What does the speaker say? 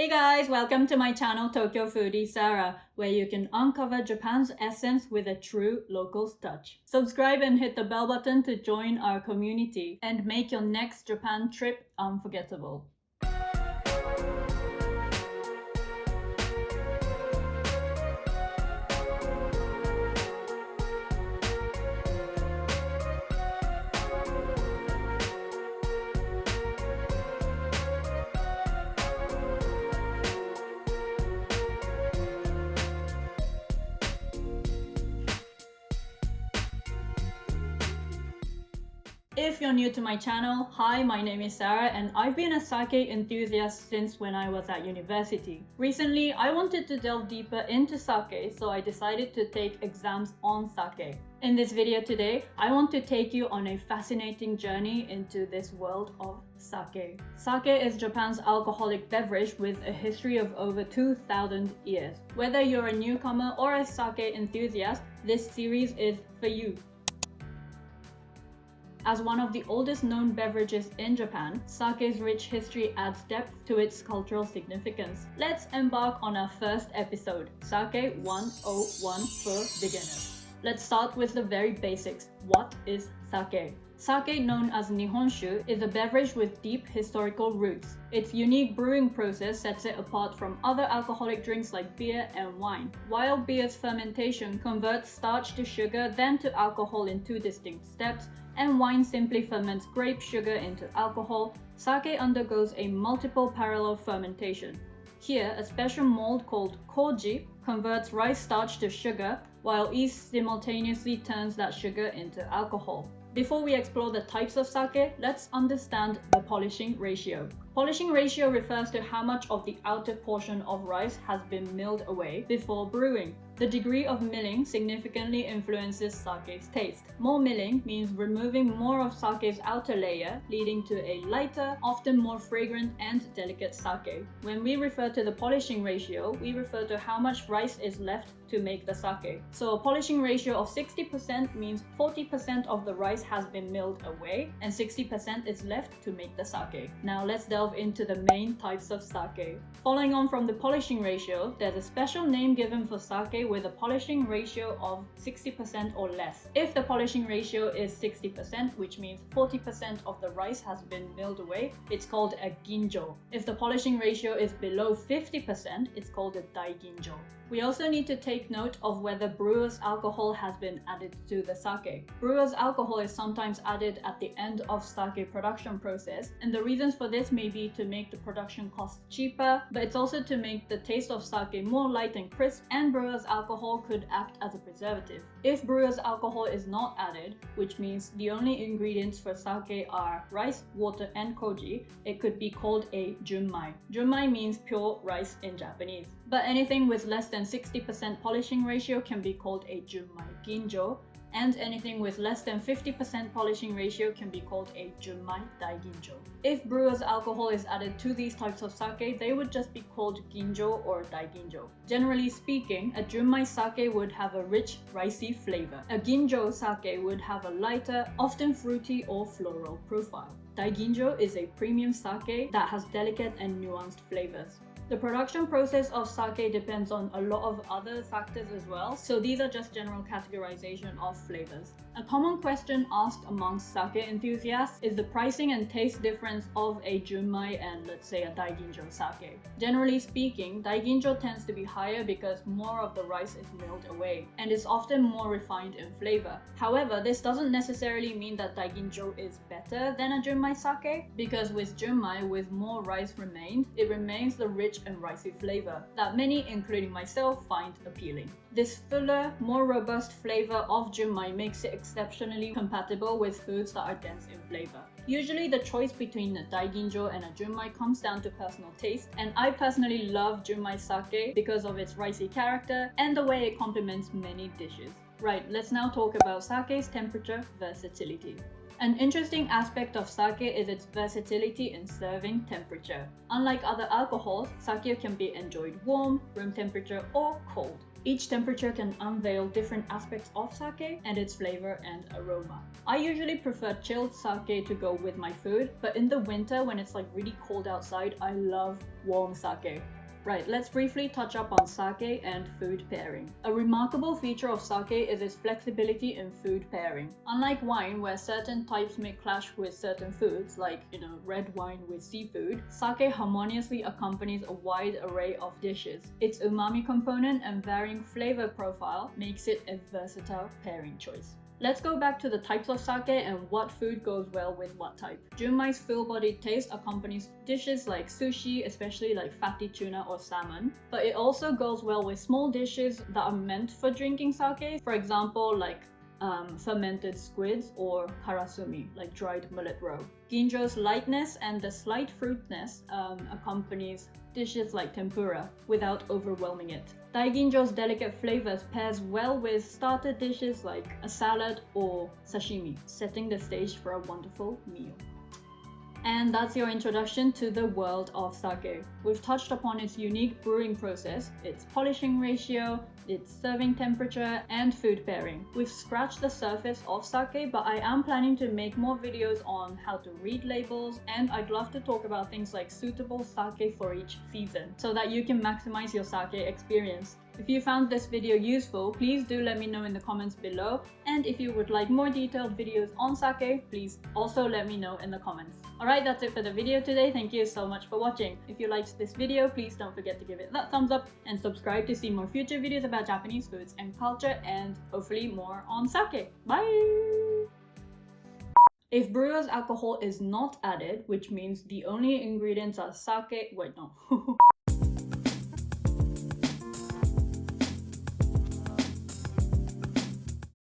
Hey guys, welcome to my channel Tokyo Foodie Sarah, where you can uncover Japan's essence with a true local touch. Subscribe and hit the bell button to join our community and make your next Japan trip unforgettable. If you're new to my channel, hi, my name is Sarah and I've been a sake enthusiast since when I was at university. Recently, I wanted to delve deeper into sake, so I decided to take exams on sake. In this video today, I want to take you on a fascinating journey into this world of sake. Sake is Japan's alcoholic beverage with a history of over 2,000 years. Whether you're a newcomer or a sake enthusiast, this series is for you. As one of the oldest known beverages in Japan, sake's rich history adds depth to its cultural significance. Let's embark on our first episode, Sake 101 for beginners. Let's start with the very basics. What is sake? Sake, known as nihonshu, is a beverage with deep historical roots. Its unique brewing process sets it apart from other alcoholic drinks like beer and wine. While beer's fermentation converts starch to sugar, then to alcohol in two distinct steps, and wine simply ferments grape sugar into alcohol, sake undergoes a multiple parallel fermentation. Here, a special mold called koji converts rice starch to sugar, while yeast simultaneously turns that sugar into alcohol. Before we explore the types of sake, let's understand the polishing ratio. Polishing ratio refers to how much of the outer portion of rice has been milled away before brewing. The degree of milling significantly influences sake's taste. More milling means removing more of sake's outer layer, leading to a lighter, often more fragrant and delicate sake. When we refer to the polishing ratio, we refer to how much rice is left to make the sake. So a polishing ratio of 60% means 40% of the rice has been milled away and 60% is left to make the sake. Now let's delve into the main types of sake. Following on from the polishing ratio, there's a special name given for sake with a polishing ratio of 60% or less. If the polishing ratio is 60%, which means 40% of the rice has been milled away, it's called a Ginjo. If the polishing ratio is below 50%, it's called a Daiginjo. We also need to take note of whether brewer's alcohol has been added to the sake. Brewer's alcohol is sometimes added at the end of sake production process, and the reasons for this may be to make the production costs cheaper, but it's also to make the taste of sake more light and crisp, and brewer's alcohol could act as a preservative. If brewer's alcohol is not added, which means the only ingredients for sake are rice, water, and koji, it could be called a Junmai. Junmai means pure rice in Japanese. But anything with less than 60% polishing ratio can be called a Junmai Ginjo, and anything with less than 50% polishing ratio can be called a Junmai Daiginjo. If brewer's alcohol is added to these types of sake, they would just be called Ginjo or Daiginjo. Generally speaking, a Junmai sake would have a rich, ricey flavor. A Ginjo sake would have a lighter, often fruity or floral profile. Daiginjo is a premium sake that has delicate and nuanced flavors. The production process of sake depends on a lot of other factors as well, so these are just general categorization of flavors. A common question asked amongst sake enthusiasts is the pricing and taste difference of a Junmai and, let's say, a Daiginjo sake. Generally speaking, Daiginjo tends to be higher because more of the rice is milled away and is often more refined in flavor. However, this doesn't necessarily mean that Daiginjo is better than a Junmai sake, because with Junmai, with more rice remained, it remains the rich and ricey flavor that many, including myself, find appealing. This fuller, more robust flavor of Junmai makes it exceptionally compatible with foods that are dense in flavor. Usually the choice between a Daiginjo and a Junmai comes down to personal taste, and I personally love Junmai sake because of its ricey character and the way it complements many dishes. Right, let's now talk about sake's temperature versatility. An interesting aspect of sake is its versatility in serving temperature. Unlike other alcohols, sake can be enjoyed warm, room temperature, or cold. Each temperature can unveil different aspects of sake and its flavor and aroma. I usually prefer chilled sake to go with my food, but in the winter when it's like really cold outside, I love warm sake. Right, let's briefly touch up on sake and food pairing. A remarkable feature of sake is its flexibility in food pairing. Unlike wine, where certain types may clash with certain foods, like, red wine with seafood, sake harmoniously accompanies a wide array of dishes. Its umami component and varying flavor profile makes it a versatile pairing choice. Let's go back to the types of sake and what food goes well with what type. Junmai's full-bodied taste accompanies dishes like sushi, especially like fatty tuna or salmon, but it also goes well with small dishes that are meant for drinking sake, for example like fermented squids or karasumi, like dried mullet roe. Ginjo's lightness and the slight fruitness accompanies dishes like tempura without overwhelming it. Daiginjo's delicate flavors pairs well with starter dishes like a salad or sashimi, setting the stage for a wonderful meal. And that's your introduction to the world of sake. We've touched upon its unique brewing process, its polishing ratio, its serving temperature, and food pairing. We've scratched the surface of sake, but I am planning to make more videos on how to read labels, and I'd love to talk about things like suitable sake for each season, so that you can maximize your sake experience. If you found this video useful, please do let me know in the comments below, and if you would like more detailed videos on sake, please also let me know in the comments. Alright, that's it for the video today. Thank you so much for watching. If you liked this video, please don't forget to give it that thumbs up and subscribe to see more future videos about Japanese foods and culture, and hopefully more on sake. Bye! If brewer's alcohol is not added, which means the only ingredients are sake, wait no.